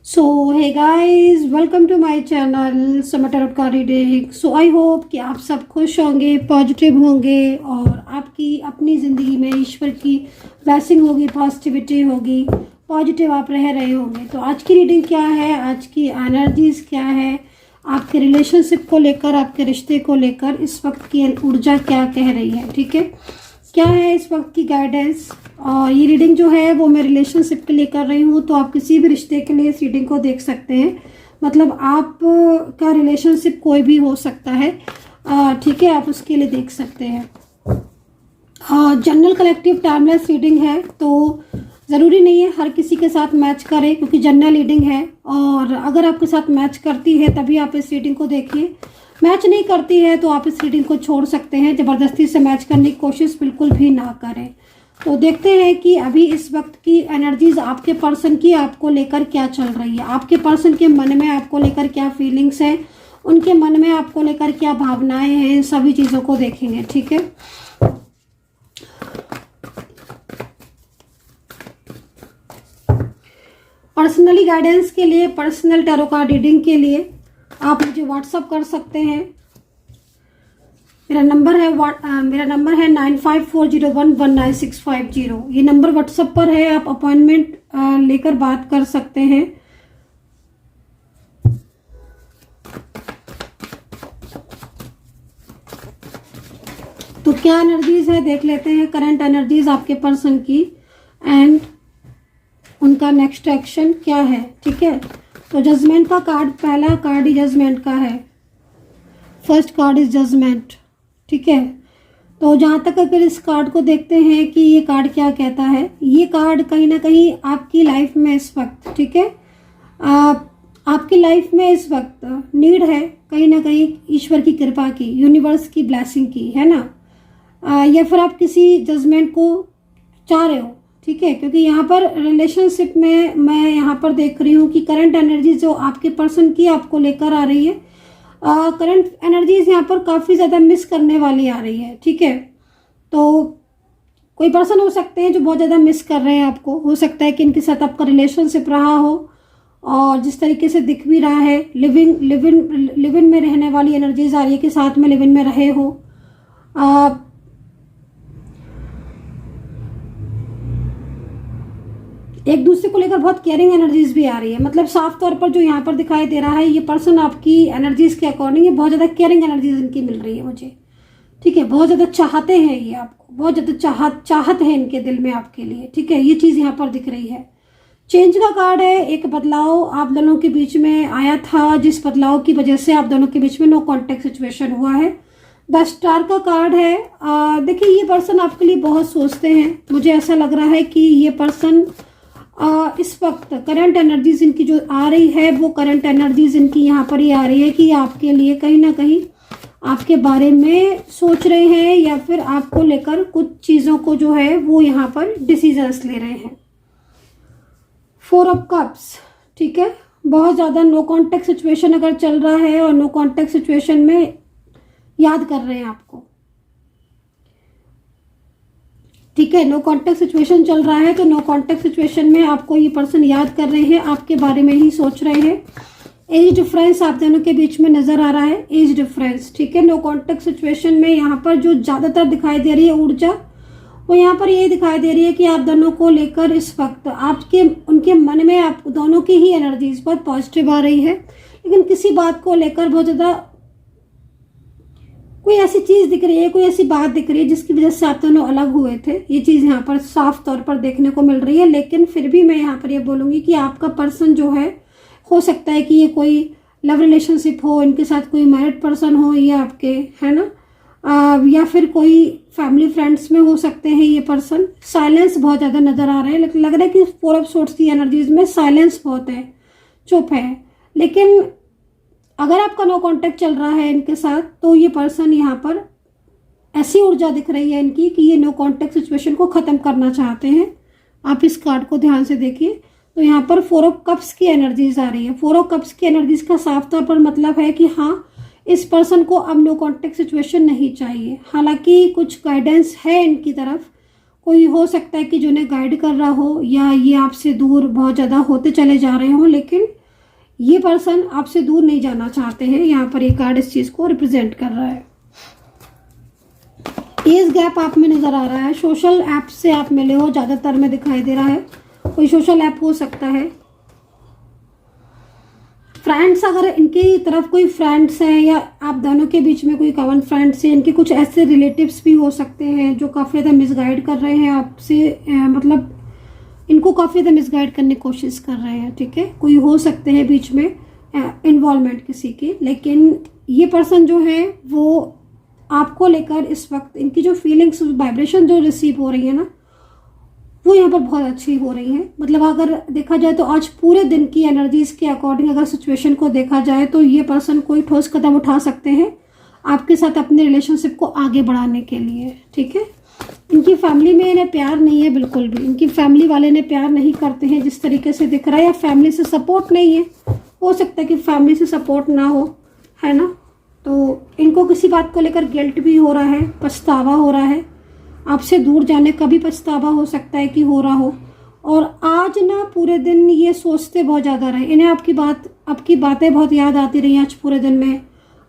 So hey guys, welcome to my channel समय tarot का reading. So I hope कि आप सब खुश होंगे, पॉजिटिव होंगे और आपकी अपनी ज़िंदगी में ईश्वर की ब्लेसिंग होगी, पॉजिटिविटी होगी, पॉजिटिव आप रह रहे होंगे। तो आज की रीडिंग क्या है, आज की एनर्जीज क्या है, आपके रिलेशनशिप को लेकर, आपके रिश्ते को लेकर इस वक्त की ऊर्जा क्या कह रही है, ठीक है, क्या है इस वक्त की गाइडेंस। और ये रीडिंग जो है वो मैं रिलेशनशिप के लिए कर रही हूँ, तो आप किसी भी रिश्ते के लिए इस रीडिंग को देख सकते हैं। मतलब आप का रिलेशनशिप कोई भी हो सकता है, ठीक है, आप उसके लिए देख सकते हैं। जनरल कलेक्टिव टाइमलेस रीडिंग है, तो ज़रूरी नहीं है हर किसी के साथ मैच करे, क्योंकि जनरल रीडिंग है। और अगर आपके साथ मैच करती है तभी आप इस रीडिंग को देखिए, मैच नहीं करती है तो आप इस रीडिंग को छोड़ सकते हैं। ज़बरदस्ती से मैच करने की कोशिश बिल्कुल भी ना करें। तो देखते हैं कि अभी इस वक्त की एनर्जीज आपके पर्सन की आपको लेकर क्या चल रही है, आपके पर्सन के मन में आपको लेकर क्या फीलिंग्स हैं, उनके मन में आपको लेकर क्या भावनाएं हैं, इन सभी चीज़ों को देखेंगे, ठीक है। पर्सनली गाइडेंस के लिए, पर्सनल टैरो कार्ड रीडिंग के लिए आप मुझे व्हाट्सअप कर सकते हैं। मेरा नंबर है 9540119650। ये नंबर व्हाट्सएप पर है, आप अपॉइंटमेंट लेकर बात कर सकते हैं। तो क्या एनर्जीज है देख लेते हैं, करंट एनर्जीज आपके पर्सन की एंड उनका नेक्स्ट एक्शन क्या है, ठीक है। तो जजमेंट का कार्ड, पहला कार्ड ही जजमेंट का है, फर्स्ट कार्ड इज जजमेंट, ठीक है। तो जहाँ तक अगर इस कार्ड को देखते हैं कि ये कार्ड क्या कहता है, ये कार्ड कहीं ना कहीं आपकी लाइफ में इस वक्त, ठीक है, आपकी लाइफ में इस वक्त नीड है कहीं ना कहीं ईश्वर की कृपा की, यूनिवर्स की ब्लेसिंग की, है ना। या फिर आप किसी जजमेंट को चाह रहे हो, ठीक है, क्योंकि यहाँ पर रिलेशनशिप में मैं यहाँ पर देख रही हूँ कि करंट एनर्जी जो आपके पर्सन की आपको लेकर आ रही है, करंट एनर्जीज यहाँ पर काफ़ी ज़्यादा मिस करने वाली आ रही है, ठीक है। तो कोई पर्सन हो सकते हैं जो बहुत ज़्यादा मिस कर रहे हैं आपको, हो सकता है कि इनके साथ आपका रिलेशनशिप रहा हो और जिस तरीके से दिख भी रहा है, लिव इन में रहने वाली एनर्जीज आ रही है कि साथ में लिव इन में रहे हो। एक दूसरे को लेकर बहुत केयरिंग एनर्जीज भी आ रही है। मतलब साफ तौर पर जो यहाँ पर दिखाई दे रहा है, ये पर्सन आपकी एनर्जीज के अकॉर्डिंग ये बहुत ज़्यादा केयरिंग एनर्जीज इनकी मिल रही है मुझे, ठीक है। बहुत ज़्यादा चाहते हैं ये आपको, बहुत ज़्यादा चाहत है इनके दिल में आपके लिए, ठीक है। ये चीज़ यहाँ पर दिख रही है। चेंज का कार्ड है, एक बदलाव आप दोनों के बीच में आया था, जिस बदलाव की वजह से आप दोनों के बीच में नो कॉन्टेक्ट सिचुएशन हुआ है। द स्टार का कार्ड है। देखिए, ये पर्सन आपके लिए बहुत सोचते हैं, मुझे ऐसा लग रहा है कि ये पर्सन इस वक्त करंट एनर्जीज इनकी जो आ रही है, वो करंट एनर्जीज इनकी यहाँ पर ही आ रही है कि आपके लिए कहीं ना कहीं आपके बारे में सोच रहे हैं, या फिर आपको लेकर कुछ चीज़ों को जो है वो यहाँ पर डिसीजंस ले रहे हैं। 4 ऑफ कप्स, ठीक है। बहुत ज़्यादा नो कॉन्टेक्ट सिचुएशन अगर चल रहा है और नो कॉन्टेक्ट सिचुएशन में याद कर रहे हैं आपको, ठीक है, नो कॉन्टेक्ट सिचुएशन चल रहा है, तो नो कॉन्टेक्ट सिचुएशन में आपको ये पर्सन याद कर रहे हैं, आपके बारे में ही सोच रहे हैं। एज डिफरेंस आप दोनों के बीच में नजर आ रहा है, एज डिफरेंस, ठीक है। नो कॉन्टेक्ट सिचुएशन में यहाँ पर जो ज्यादातर दिखाई दे रही है ऊर्जा, वो यहाँ पर ये दिखाई दे रही है कि आप दोनों को लेकर इस वक्त आपके उनके मन में आप दोनों की ही एनर्जीज बहुत पॉजिटिव आ रही है, लेकिन किसी बात को लेकर बहुत ज्यादा कोई ऐसी चीज दिख रही है, कोई ऐसी बात दिख रही है जिसकी वजह से आप दोनों अलग हुए थे। ये चीज यहाँ पर साफ तौर पर देखने को मिल रही है। लेकिन फिर भी मैं यहाँ पर ये बोलूंगी कि आपका पर्सन जो है, हो सकता है कि ये कोई लव रिलेशनशिप हो, इनके साथ कोई मैरिड पर्सन हो, ये आपके, है ना, या फिर कोई फैमिली फ्रेंड्स में हो सकते हैं ये पर्सन। साइलेंस बहुत ज्यादा नजर आ रहा है, लग रहा है कि 4 ऑफ सोर्ट्स की एनर्जीज में साइलेंस बहुत है, चुप है। लेकिन अगर आपका नो कॉन्टेक्ट चल रहा है इनके साथ, तो ये पर्सन यहाँ पर ऐसी ऊर्जा दिख रही है इनकी कि ये नो कॉन्टेक्ट सिचुएशन को खत्म करना चाहते हैं। आप इस कार्ड को ध्यान से देखिए, तो यहाँ पर 4 ऑफ कप्स की एनर्जीज आ रही है। 4 ऑफ कप्स की एनर्जीज का साफ तौर पर मतलब है कि हाँ, इस पर्सन को अब नो कॉन्टेक्ट सिचुएशन नहीं चाहिए। हालांकि कुछ गाइडेंस है इनकी तरफ, कोई हो सकता है कि जो उन्हें गाइड कर रहा हो, या ये आपसे दूर बहुत ज़्यादा होते चले जा रहे हों, लेकिन ये पर्सन आपसे दूर नहीं जाना चाहते हैं। यहाँ पर ये कार्ड इस चीज़ को रिप्रेजेंट कर रहा है। एज गैप आप में नज़र आ रहा है। सोशल ऐप से आप मिले हो, ज़्यादातर में दिखाई दे रहा है। कोई सोशल ऐप हो सकता है। फ्रेंड्स, अगर इनकी तरफ कोई फ्रेंड्स हैं या आप दोनों के बीच में कोई कॉमन फ्रेंड्स हैं, इनके कुछ ऐसे रिलेटिव्स भी हो सकते हैं जो काफ़ी ज़्यादा मिसगाइड कर रहे हैं आपसे, मतलब इनको काफ़ी ज़्यादा मिसगाइड करने की कोशिश कर रहे हैं। ठीक है, कोई हो सकते हैं बीच में इन्वॉल्वमेंट किसी की, लेकिन ये पर्सन जो है वो आपको लेकर इस वक्त इनकी जो फीलिंग्स, वाइब्रेशन जो रिसीव हो रही है ना, वो यहाँ पर बहुत अच्छी हो रही है। मतलब अगर देखा जाए तो आज पूरे दिन की एनर्जीज के अकॉर्डिंग अगर सिचुएशन को देखा जाए तो ये पर्सन कोई ठोस कदम उठा सकते हैं आपके साथ अपने रिलेशनशिप को आगे बढ़ाने के लिए। ठीक है, इनकी फैमिली में इन्हें प्यार नहीं है, बिल्कुल भी इनकी फैमिली वाले इन्हें प्यार नहीं करते हैं जिस तरीके से दिख रहा है, या फैमिली से सपोर्ट नहीं है। हो सकता है कि फैमिली से सपोर्ट ना हो, है ना। तो इनको किसी बात को लेकर गिल्ट भी हो रहा है, पछतावा हो रहा है, आपसे दूर जाने का भी पछतावा हो सकता है कि हो रहा हो। और आज ना पूरे दिन ये सोचते बहुत ज़्यादा रहे, इन्हें आपकी बातें बहुत याद आती रही आज पूरे दिन में।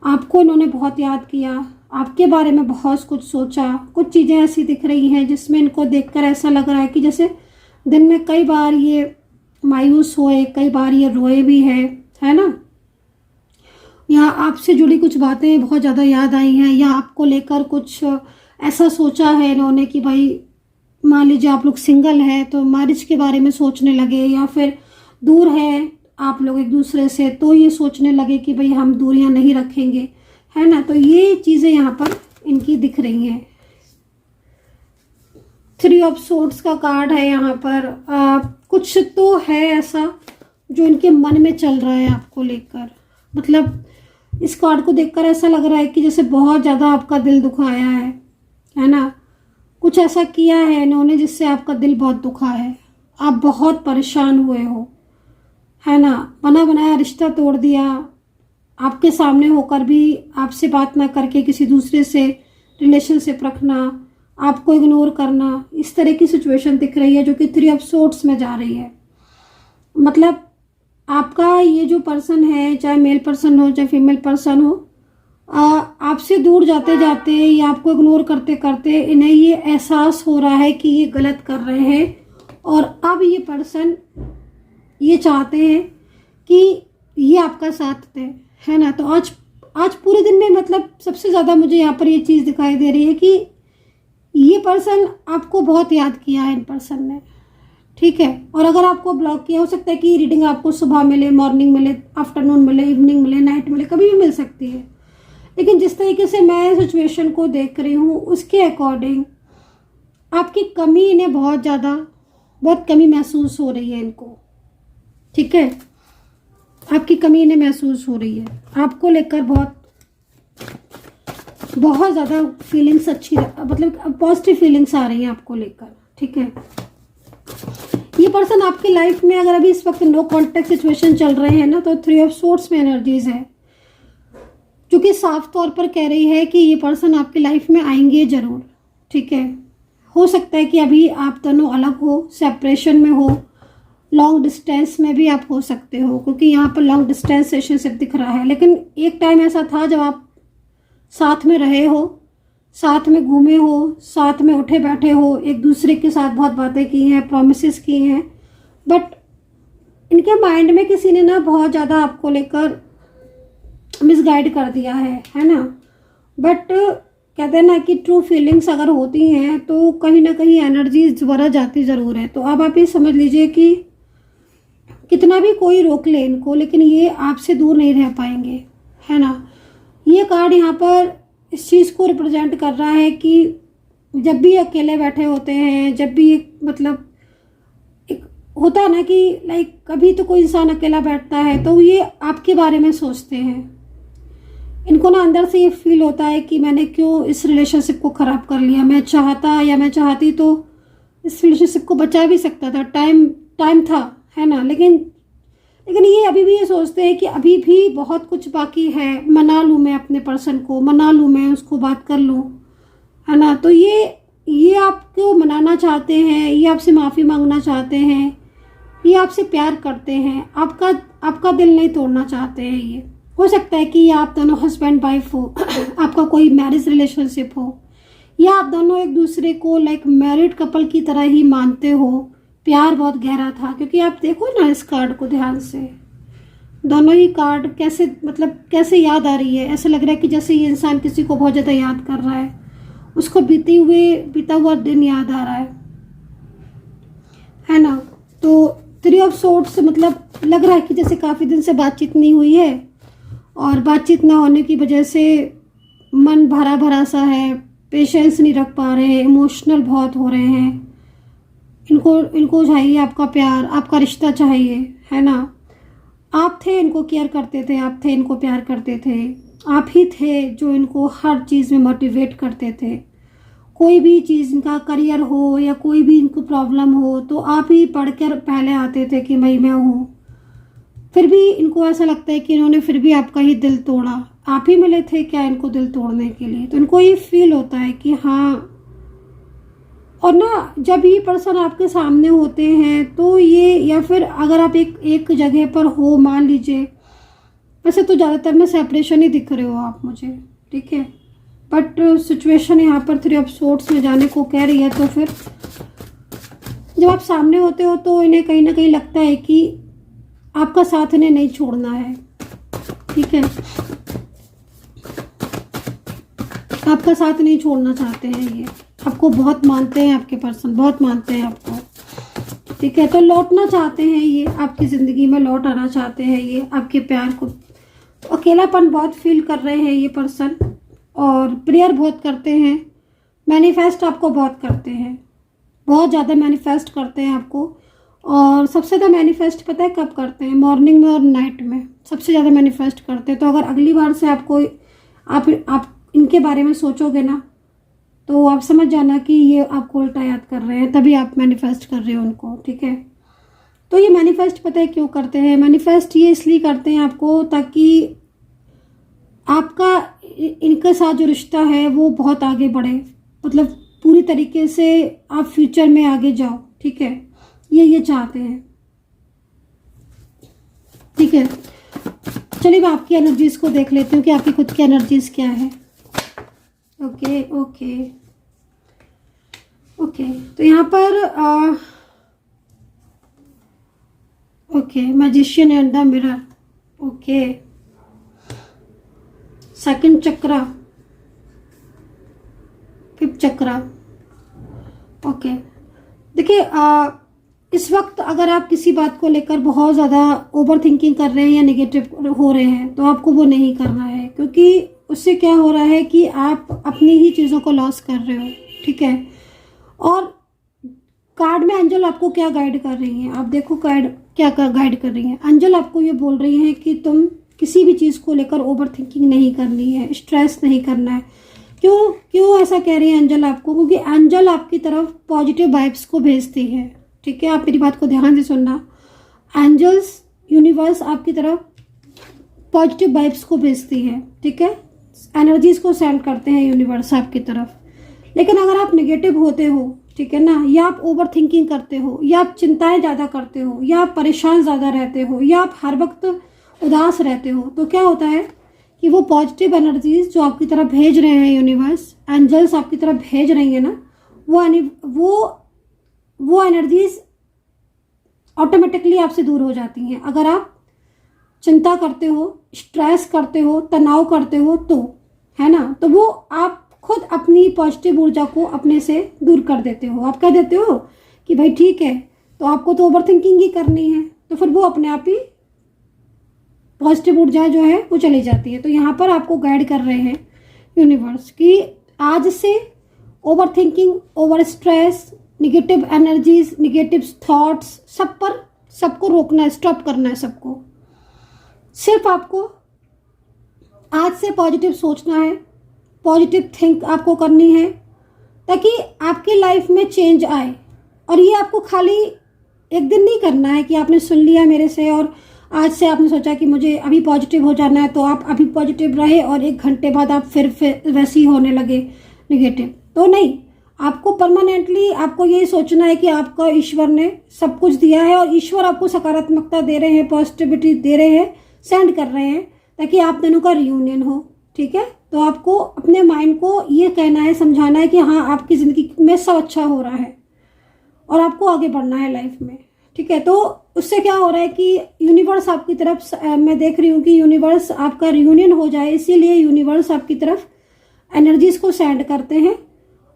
आपको इन्होंने बहुत याद किया, आपके बारे में बहुत कुछ सोचा। कुछ चीज़ें ऐसी दिख रही हैं जिसमें इनको देखकर ऐसा लग रहा है कि जैसे दिन में कई बार ये मायूस हुए, कई बार ये रोए भी है ना। या आपसे जुड़ी कुछ बातें बहुत ज़्यादा याद आई हैं, या आपको लेकर कुछ ऐसा सोचा है इन्होंने कि भाई मान लीजिए आप लोग सिंगल हैं तो मैरिज के बारे में सोचने लगे, या फिर दूर है आप लोग एक दूसरे से तो ये सोचने लगे कि भाई हम दूरियां नहीं रखेंगे, है ना। तो ये चीज़ें यहाँ पर इनकी दिख रही हैं। 3 ऑफ सोर्ड्स का कार्ड है यहाँ पर। कुछ तो है ऐसा जो इनके मन में चल रहा है आपको लेकर। मतलब इस कार्ड को देखकर ऐसा लग रहा है कि जैसे बहुत ज़्यादा आपका दिल दुखाया है ना। कुछ ऐसा किया है इन्होंने जिससे आपका दिल बहुत दुखा है, आप बहुत परेशान हुए हो, है ना। बना बनाया रिश्ता तोड़ दिया, आपके सामने होकर भी आपसे बात ना करके किसी दूसरे से रिलेशनशिप रखना, आपको इग्नोर करना, इस तरह की सिचुएशन दिख रही है जो कि 3 ऑफ सोर्ड्स में जा रही है। मतलब आपका ये जो पर्सन है, चाहे मेल पर्सन हो चाहे फीमेल पर्सन हो, आपसे दूर जाते जाते या आपको इग्नोर करते करते इन्हें ये एहसास हो रहा है कि ये गलत कर रहे हैं, और अब ये पर्सन ये चाहते हैं कि ये आपका साथ दें, है ना। तो आज पूरे दिन में मतलब सबसे ज़्यादा मुझे यहाँ पर ये चीज़ दिखाई दे रही है कि ये पर्सन आपको बहुत याद किया है इन पर्सन ने। ठीक है, और अगर आपको ब्लॉक किया, हो सकता है कि रीडिंग आपको सुबह मिले, मॉर्निंग मिले, आफ्टरनून मिले, इवनिंग मिले, नाइट मिले, कभी भी मिल सकती है। लेकिन जिस तरीके से मैं सिचुएशन को देख रही हूँ उसके अकॉर्डिंग आपकी कमी इन्हें बहुत कमी महसूस हो रही है इनको। ठीक है, आपकी कमी इन्हें महसूस हो रही है, आपको लेकर बहुत ज़्यादा फीलिंग्स अच्छी, मतलब पॉजिटिव फीलिंग्स आ रही हैं आपको लेकर। ठीक है, ये पर्सन आपकी लाइफ में अगर अभी इस वक्त नो कॉन्टेक्ट सिचुएशन चल रहे हैं ना, तो 3 ऑफ सोर्ड्स में एनर्जीज है जो कि साफ तौर पर कह रही है कि ये पर्सन आपकी लाइफ में आएंगे ज़रूर। ठीक है, हो सकता है कि अभी आप दोनों अलग हो, सेपरेशन में हो, लॉन्ग डिस्टेंस में भी आप हो सकते हो, क्योंकि यहाँ पर लॉन्ग डिस्टेंस रिलेशनशिप दिख रहा है। लेकिन एक टाइम ऐसा था जब आप साथ में रहे हो, साथ में घूमे हो, साथ में उठे बैठे हो, एक दूसरे के साथ बहुत बातें की हैं, प्रॉमिसेस की हैं, बट इनके माइंड में किसी ने ना बहुत ज़्यादा आपको लेकर मिसगाइड कर दिया है ना। बट कहते हैं ना कि ट्रू फीलिंग्स अगर होती हैं तो कहीं ना कहीं एनर्जी दोबारा जाती ज़रूर है। तो अब आप ये समझ लीजिए कि कितना भी कोई रोक ले इनको, लेकिन ये आपसे दूर नहीं रह पाएंगे, है ना। ये कार्ड यहाँ पर इस चीज़ को रिप्रेजेंट कर रहा है कि जब भी अकेले बैठे होते हैं, जब भी मतलब एक होता है ना कि लाइक कभी तो कोई इंसान अकेला बैठता है तो ये आपके बारे में सोचते हैं। इनको ना अंदर से ये फील होता है कि मैंने क्यों इस रिलेशनशिप को ख़राब कर लिया, मैं चाहती तो इस रिलेशनशिप को बचा भी सकता था, टाइम था, है ना। लेकिन ये अभी भी ये सोचते हैं कि अभी भी बहुत कुछ बाकी है, मना लूँ मैं अपने पर्सन को, मना लूँ मैं उसको, बात कर लूँ, है ना। तो ये आपको मनाना चाहते हैं, ये आपसे माफ़ी मांगना चाहते हैं, ये आपसे प्यार करते हैं, आपका आपका दिल नहीं तोड़ना चाहते हैं। ये हो सकता है कि आप दोनों हस्बैंड वाइफ हो, आपका कोई मैरिज रिलेशनशिप हो, या आप दोनों एक दूसरे को लाइक मैरिड कपल की तरह ही मानते हो। प्यार बहुत गहरा था, क्योंकि आप देखो ना इस कार्ड को ध्यान से, दोनों ही कार्ड कैसे मतलब कैसे याद आ रही है। ऐसा लग रहा है कि जैसे ये इंसान किसी को बहुत ज़्यादा याद कर रहा है, उसको बीता हुआ दिन याद आ रहा है ना। तो 3 ऑफ सोर्ड्स मतलब लग रहा है कि जैसे काफ़ी दिन से बातचीत नहीं हुई है, और बातचीत ना होने की वजह से मन भरा भरा सा है, पेशेंस नहीं रख पा रहे हैं, इमोशनल बहुत हो रहे हैं। इनको चाहिए आपका प्यार, आपका रिश्ता चाहिए, है ना। आप थे इनको केयर करते थे, आप थे इनको प्यार करते थे, आप ही थे जो इनको हर चीज़ में मोटिवेट करते थे। कोई भी चीज़, इनका करियर हो या कोई भी इनको प्रॉब्लम हो, तो आप ही पढ़कर पहले आते थे कि भाई मैं हूँ। फिर भी इनको ऐसा लगता है कि इन्होंने फिर भी आपका ही दिल तोड़ा। आप ही मिले थे क्या इनको दिल तोड़ने के लिए? तो इनको ये फील होता है कि हाँ। और ना जब ये पर्सन आपके सामने होते हैं तो ये, या फिर अगर आप एक जगह पर हो, मान लीजिए, वैसे तो ज़्यादातर में सेपरेशन ही दिख रहे हो आप मुझे, ठीक है, बट सिचुएशन यहाँ पर 3 ऑफ सोर्ड्स में जाने को कह रही है। तो फिर जब आप सामने होते हो तो इन्हें कहीं ना कहीं लगता है कि आपका साथ इन्हें नहीं छोड़ना है, ठीक है, आपका साथ नहीं छोड़ना चाहते हैं। ये आपको बहुत मानते हैं, आपके पर्सन बहुत मानते हैं आपको, ठीक है। तो लौटना चाहते हैं, ये आपकी ज़िंदगी में लौट आना चाहते हैं, ये आपके प्यार को। तो अकेलापन बहुत फील कर रहे हैं ये पर्सन, और प्रेयर बहुत करते हैं, मैनिफेस्ट आपको बहुत करते हैं, बहुत ज़्यादा मैनिफेस्ट करते हैं आपको। और सबसे ज़्यादा मैनिफेस्ट पता है कब करते हैं? मॉर्निंग में और नाइट में सबसे ज़्यादा मैनिफेस्ट करते हैं। तो अगर अगली बार से आपको आप इनके बारे में सोचोगे ना, तो आप समझ जाना कि ये आपको उल्टा याद कर रहे हैं, तभी आप मैनिफेस्ट कर रहे हो उनको, ठीक है। तो ये मैनिफेस्ट पता है क्यों करते हैं? मैनिफेस्ट ये इसलिए करते हैं आपको, ताकि आपका इनके साथ जो रिश्ता है वो बहुत आगे बढ़े, मतलब पूरी तरीके से आप फ्यूचर में आगे जाओ, ठीक है। ये चाहते हैं, ठीक है। चलिए मैं आपकी एनर्जीज को देख लेती हूँ कि आपकी खुद की एनर्जीज क्या है। ओके ओके ओके, तो यहाँ पर okay, magician and the mirror, okay, second chakra, 5th chakra, okay. देखिए इस वक्त अगर आप किसी बात को लेकर बहुत ज़्यादा ओवर थिंकिंग कर रहे हैं या नेगेटिव हो रहे हैं, तो आपको वो नहीं करना है, क्योंकि उससे क्या हो रहा है कि आप अपनी ही चीज़ों को लॉस कर रहे हो, ठीक है। और कार्ड में एंजल आपको क्या गाइड कर रही हैं? आप देखो कार्ड क्या गाइड कर रही हैं। एंजल आपको ये बोल रही हैं कि तुम किसी भी चीज़ को लेकर ओवर थिंकिंग नहीं करनी है, स्ट्रेस नहीं करना है। क्यों ऐसा कह रही है एंजल आपको? क्योंकि एंजल आपकी तरफ पॉजिटिव वाइब्स को भेजती है, ठीक है। आप मेरी बात को ध्यान से सुनना। एंजल्स, यूनिवर्स आपकी तरफ पॉजिटिव वाइब्स को भेजती है, ठीक है। एनर्जीज को सेंड करते हैं यूनिवर्स आपकी तरफ। लेकिन अगर आप नेगेटिव होते हो, ठीक है ना, या आप ओवर थिंकिंग करते हो, या आप चिंताएं ज़्यादा करते हो, या आप परेशान ज़्यादा रहते हो, या आप हर वक्त उदास रहते हो, तो क्या होता है कि वो पॉजिटिव एनर्जीज जो आपकी तरफ भेज रहे हैं यूनिवर्स, एंजल्स आपकी तरफ भेज रही है ना, वो एनर्जीज ऑटोमेटिकली आपसे दूर हो जाती हैं। अगर आप चिंता करते हो, स्ट्रेस करते हो, तनाव करते हो, तो है ना, तो वो आप खुद अपनी पॉजिटिव ऊर्जा को अपने से दूर कर देते हो। आप कह देते हो कि भाई ठीक है, तो आपको तो ओवर थिंकिंग ही करनी है, तो फिर वो अपने आप ही पॉजिटिव ऊर्जा जो है वो चली जाती है। तो यहाँ पर आपको गाइड कर रहे हैं यूनिवर्स कि आज से over thinking, over stress, negative energies, negative thoughts, सबको रोकना है, स्टॉप करना है सबको। सिर्फ आपको आज से पॉजिटिव सोचना है, पॉजिटिव थिंक आपको करनी है, ताकि आपकी लाइफ में चेंज आए। और ये आपको खाली एक दिन नहीं करना है कि आपने सुन लिया मेरे से और आज से आपने सोचा कि मुझे अभी पॉजिटिव हो जाना है, तो आप अभी पॉजिटिव रहे और 1 घंटे बाद आप फिर वैसे ही होने लगे नेगेटिव। तो नहीं, आपको परमानेंटली आपको यही सोचना है कि आपको ईश्वर ने सब कुछ दिया है और ईश्वर आपको सकारात्मकता दे रहे हैं, पॉजिटिविटी दे रहे हैं, सेंड कर रहे हैं ताकि आप दोनों का रियूनियन हो। ठीक है, तो आपको अपने माइंड को ये कहना है, समझाना है कि हाँ आपकी ज़िंदगी में सब अच्छा हो रहा है और आपको आगे बढ़ना है लाइफ में। ठीक है, तो उससे क्या हो रहा है कि यूनिवर्स आपकी तरफ, मैं देख रही हूँ कि यूनिवर्स आपका रियूनियन हो जाए, इसीलिए यूनिवर्स आपकी तरफ एनर्जीज़ को सेंड करते हैं।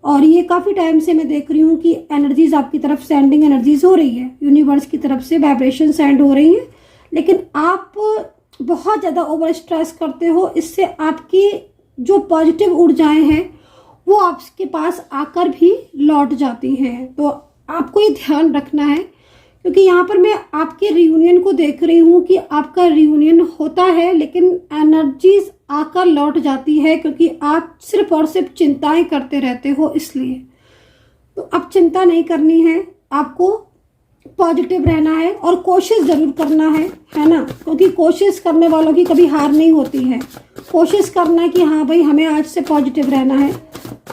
और ये काफ़ी टाइम से मैं देख रही हूँ कि एनर्जीज़ आपकी तरफ सेंडिंग एनर्जीज़ हो रही है, यूनिवर्स की तरफ से वाइब्रेशन सेंड हो रही हैं। लेकिन आप बहुत ज़्यादा ओवर स्ट्रेस करते हो, इससे आपकी जो पॉजिटिव ऊर्जाएं हैं वो आपके पास आकर भी लौट जाती हैं। तो आपको ये ध्यान रखना है, क्योंकि यहाँ पर मैं आपके रियूनियन को देख रही हूँ कि आपका रियूनियन होता है लेकिन एनर्जीज आकर लौट जाती है, क्योंकि आप सिर्फ और सिर्फ चिंताएं करते रहते हो। इसलिए तो अब चिंता नहीं करनी है, आपको पॉजिटिव रहना है और कोशिश ज़रूर करना है ना, क्योंकि कोशिश करने वालों की कभी हार नहीं होती है। कोशिश करना है कि हाँ भाई हमें आज से पॉजिटिव रहना है।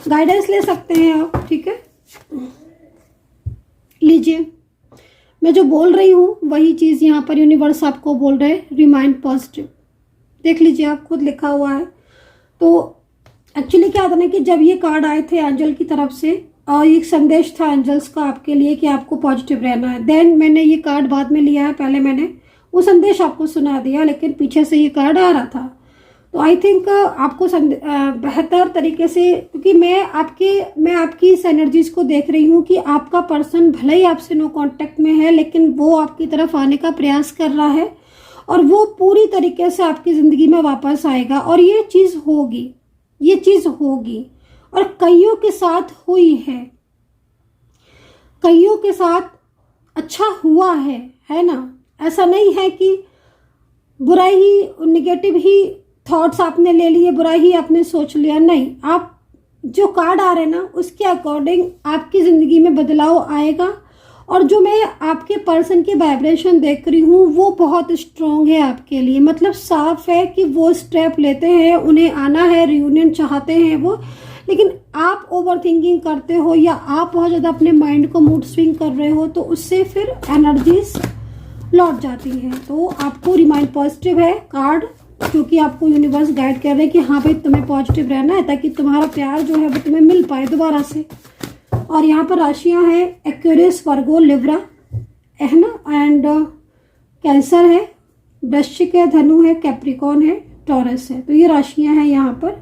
गाइडेंस ले सकते हैं आप, ठीक है, लीजिए। मैं जो बोल रही हूँ वही चीज़ यहाँ पर यूनिवर्स आपको बोल रहे हैं, रिमाइंड पॉजिटिव। देख लीजिए, आप खुद लिखा हुआ है। तो एक्चुअली क्या था ना कि जब ये कार्ड आए थे एंजल की तरफ से और एक संदेश था एंजल्स का आपके लिए कि आपको पॉजिटिव रहना है, देन मैंने ये कार्ड बाद में लिया है, पहले मैंने वो संदेश आपको सुना दिया लेकिन पीछे से ये कार्ड आ रहा था। तो आई थिंक आपको बेहतर तरीके से, क्योंकि मैं आपकी इस एनर्जीज को देख रही हूँ कि आपका पर्सन भले ही आपसे नो कांटेक्ट में है लेकिन वो आपकी तरफ आने का प्रयास कर रहा है और वो पूरी तरीके से आपकी ज़िंदगी में वापस आएगा और ये चीज़ होगी और कईयों के साथ हुई है, कईयों के साथ अच्छा हुआ है ना। ऐसा नहीं है कि बुराई ही, नेगेटिव ही थॉट्स आपने ले लिए, बुरा ही आपने सोच लिया, नहीं। आप जो कार्ड आ रहे हैं ना उसके अकॉर्डिंग आपकी ज़िंदगी में बदलाव आएगा। और जो मैं आपके पर्सन की वाइब्रेशन देख रही हूँ वो बहुत स्ट्रॉन्ग है आपके लिए, मतलब साफ है कि वो स्टेप लेते हैं, उन्हें आना है, रियूनियन चाहते हैं वो। लेकिन आप ओवर थिंकिंग करते हो या आप बहुत ज़्यादा अपने माइंड को मूड स्विंग कर रहे हो तो उससे फिर एनर्जीज लौट जाती है। तो आपको रिमाइंड पॉजिटिव है कार्ड, क्योंकि आपको यूनिवर्स गाइड कर रहे हैं कि हाँ भाई तुम्हें पॉजिटिव रहना है ताकि तुम्हारा प्यार जो है वो तुम्हें मिल पाए दोबारा से। और यहाँ पर राशियाँ हैं एक्वेरियस, वर्गो, लिब्रा है ना, एंड कैंसर है, वृश्चिक है, धनु है, कैप्रिकॉन है, टॉरस है। तो ये राशियाँ हैं यहाँ पर।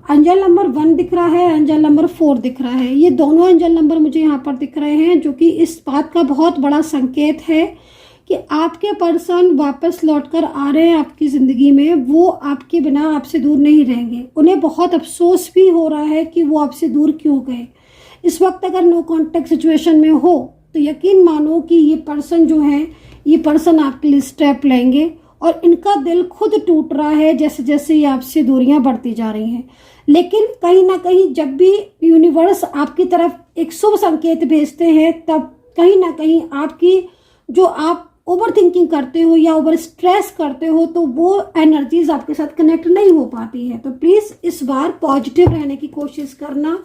एंजल नंबर 1 दिख रहा है, एंजल नंबर 4 दिख रहा है। ये दोनों एंजल नंबर मुझे यहाँ पर दिख रहे हैं, जो कि इस बात का बहुत बड़ा संकेत है कि आपके पर्सन वापस लौटकर आ रहे हैं आपकी ज़िंदगी में। वो आपके बिना आपसे दूर नहीं रहेंगे। उन्हें बहुत अफसोस भी हो रहा है कि वो आपसे दूर क्यों गए। इस वक्त अगर नो कॉन्टेक्ट सिचुएशन में हो तो यकीन मानो कि ये पर्सन जो है, ये पर्सन आपके लिए स्टेप लेंगे और इनका दिल खुद टूट रहा है जैसे जैसे ये आपसे दूरियां बढ़ती जा रही हैं। लेकिन कहीं ना कहीं जब भी यूनिवर्स आपकी तरफ एक शुभ संकेत भेजते हैं तब कहीं ना कहीं आपकी जो आप ओवर थिंकिंग करते हो या ओवर स्ट्रेस करते हो तो वो एनर्जीज आपके साथ कनेक्ट नहीं हो पाती है। तो प्लीज़ इस बार पॉजिटिव रहने की कोशिश करना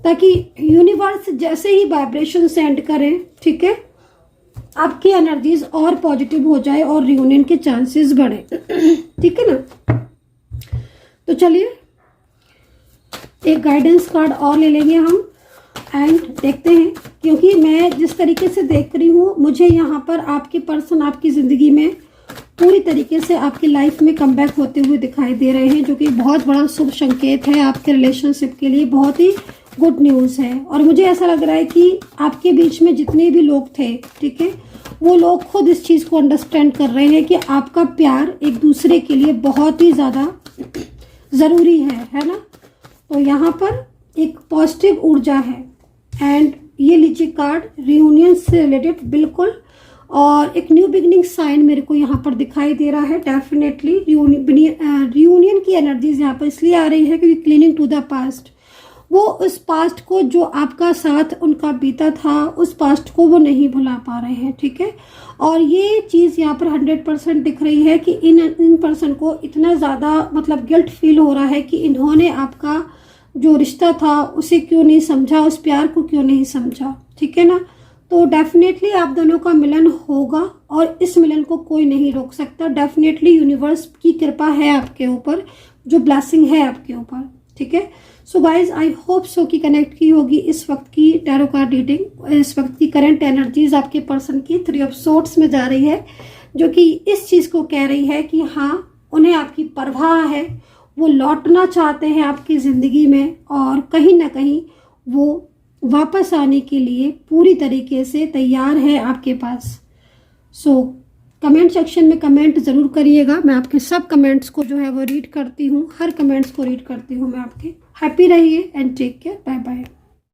ताकि यूनिवर्स जैसे ही वाइब्रेशन सेंड करें, ठीक है, आपकी एनर्जीज और पॉजिटिव हो जाए और रियूनियन के चांसेस बढ़े। ठीक है ना। तो चलिए एक गाइडेंस कार्ड और ले लेंगे हम एंड देखते हैं, क्योंकि मैं जिस तरीके से देख रही हूँ मुझे यहाँ पर आपके पर्सन आपकी ज़िंदगी में पूरी तरीके से आपकी लाइफ में कमबैक होते हुए दिखाई दे रहे हैं, जो कि बहुत बड़ा शुभ संकेत है आपके रिलेशनशिप के लिए, बहुत ही गुड न्यूज़ है। और मुझे ऐसा लग रहा है कि आपके बीच में जितने भी लोग थे, ठीक है, वो लोग खुद इस चीज़ को अंडरस्टैंड कर रहे हैं कि आपका प्यार एक दूसरे के लिए बहुत ही ज़्यादा ज़रूरी है ना। तो यहाँ पर एक पॉजिटिव ऊर्जा है एंड ये लीजिए कार्ड रियूनियन से रिलेटेड बिल्कुल, और एक न्यू बिगिनिंग साइन मेरे को यहाँ पर दिखाई दे रहा है। डेफिनेटली रियूनियन की एनर्जीज यहाँ पर इसलिए आ रही है क्योंकि क्लीनिंग टू द पास्ट, वो उस पास्ट को जो आपका साथ उनका बीता था उस पास्ट को वो नहीं भुला पा रहे हैं, ठीक है। और ये चीज़ यहाँ पर 100% दिख रही है कि इन पर्सन को इतना ज़्यादा मतलब गिल्ट फील हो रहा है कि इन्होंने आपका जो रिश्ता था उसे क्यों नहीं समझा, उस प्यार को क्यों नहीं समझा, ठीक है ना। तो डेफिनेटली आप दोनों का मिलन होगा और इस मिलन को कोई नहीं रोक सकता। डेफिनेटली यूनिवर्स की कृपा है आपके ऊपर, जो ब्लेसिंग है आपके ऊपर, ठीक है। So guys I hope so कि कनेक्ट की होगी इस वक्त की टैरो कार्ड रीडिंग। इस वक्त की करंट एनर्जीज आपके पर्सन की 3 ऑफ सोर्ड्स में जा रही है, जो कि इस चीज़ को कह रही है कि हाँ उन्हें आपकी परवाह है, वो लौटना चाहते हैं आपकी ज़िंदगी में और कहीं ना कहीं वो वापस आने के लिए पूरी तरीके से तैयार है आपके पास। सो कमेंट सेक्शन में कमेंट ज़रूर करिएगा, मैं आपके सब कमेंट्स को जो है वो रीड करती हूँ, हर कमेंट्स को रीड करती हूँ मैं आपके। हैप्पी रहिए and take care, bye bye.